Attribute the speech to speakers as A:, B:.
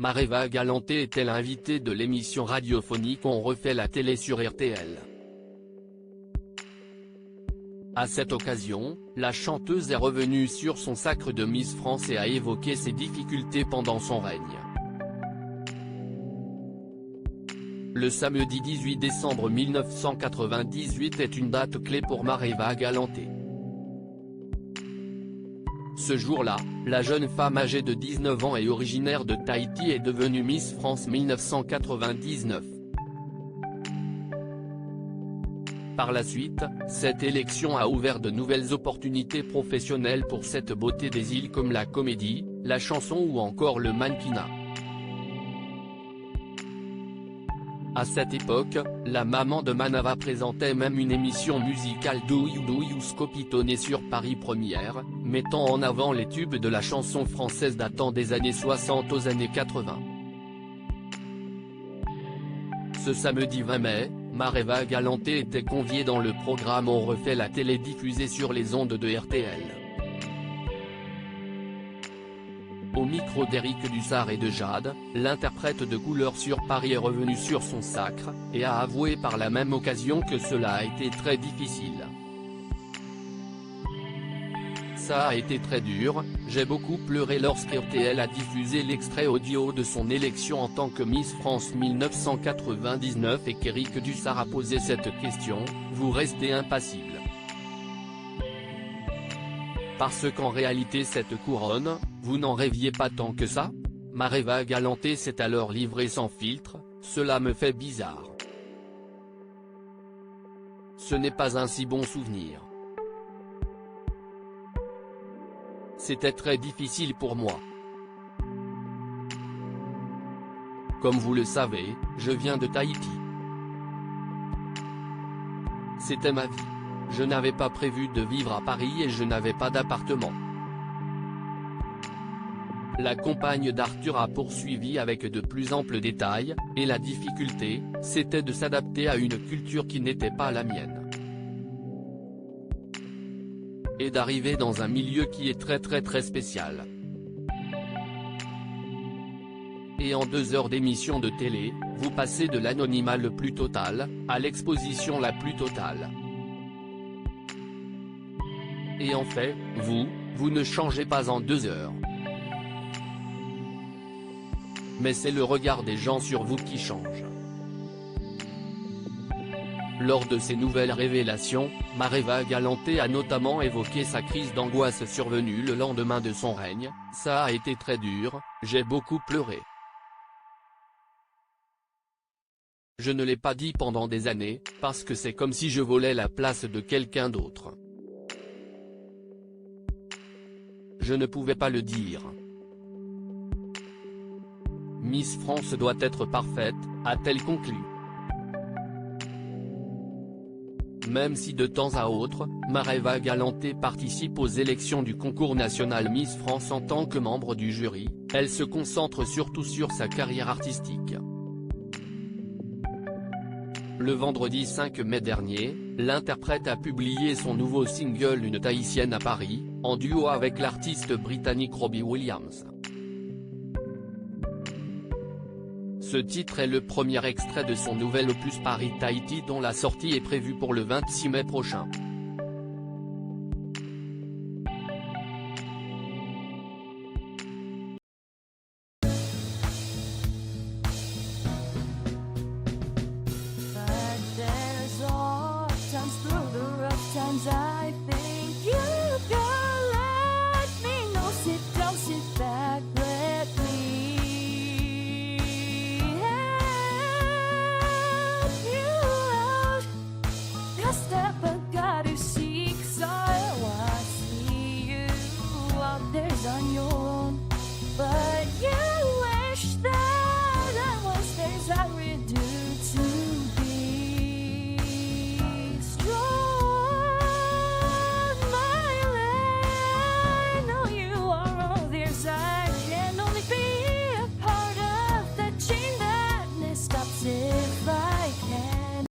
A: Maréva Galanté est-elle invitée de l'émission radiophonique On refait la télé sur RTL. À cette occasion, la chanteuse est revenue sur son sacre de Miss France et a évoqué ses difficultés pendant son règne. Le samedi 18 décembre 1998 est une date clé pour Maréva Galanté. Ce jour-là, la jeune femme âgée de 19 ans et originaire de Tahiti est devenue Miss France 1999. Par la suite, cette élection a ouvert de nouvelles opportunités professionnelles pour cette beauté des îles comme la comédie, la chanson ou encore le mannequinat. À cette époque, la maman de Manava présentait même une émission musicale Do You Scopitone sur Paris Première, mettant en avant les tubes de la chanson française datant des années 60 aux années 80. Ce samedi 20 mai, Maréva Galanté était conviée dans le programme On refait la télé diffusé sur les ondes de RTL. Au micro d'Éric Dussart et de Jade, l'interprète de Couleur sur Paris est revenue sur son sacre, et a avoué par la même occasion que cela a été très difficile. Ça a été très dur, j'ai beaucoup pleuré lorsqu'RTL a diffusé l'extrait audio de son élection en tant que Miss France 1999 et qu'Éric Dussart a posé cette question, vous restez impassible. Parce qu'en réalité cette couronne, vous n'en rêviez pas tant que ça ? Maréva Galanté s'est alors livrée sans filtre, cela me fait bizarre. Ce n'est pas un si bon souvenir. C'était très difficile pour moi. Comme vous le savez, je viens de Tahiti. C'était ma vie. Je n'avais pas prévu de vivre à Paris et je n'avais pas d'appartement. La compagne d'Arthur a poursuivi avec de plus amples détails, et la difficulté, c'était de s'adapter à une culture qui n'était pas la mienne. Et d'arriver dans un milieu qui est très spécial. Et en 2 heures d'émission de télé, vous passez de l'anonymat le plus total, à l'exposition la plus totale. Et en fait, vous ne changez pas en 2 heures. Mais c'est le regard des gens sur vous qui change. Lors de ces nouvelles révélations, Maréva Galanté a notamment évoqué sa crise d'angoisse survenue le lendemain de son règne, ça a été très dur, j'ai beaucoup pleuré. Je ne l'ai pas dit pendant des années, parce que c'est comme si je volais la place de quelqu'un d'autre. Je ne pouvais pas le dire. Miss France doit être parfaite, a-t-elle conclu. Même si de temps à autre, Maréva Galanté participe aux élections du concours national Miss France en tant que membre du jury, elle se concentre surtout sur sa carrière artistique. Le vendredi 5 mai dernier, l'interprète a publié son nouveau single Une Tahitienne à Paris, en duo avec l'artiste britannique Robbie Williams. Ce titre est le premier extrait de son nouvel opus Paris Tahiti dont la sortie est prévue pour le 26 mai prochain.
B: But there's all times through the rough times I think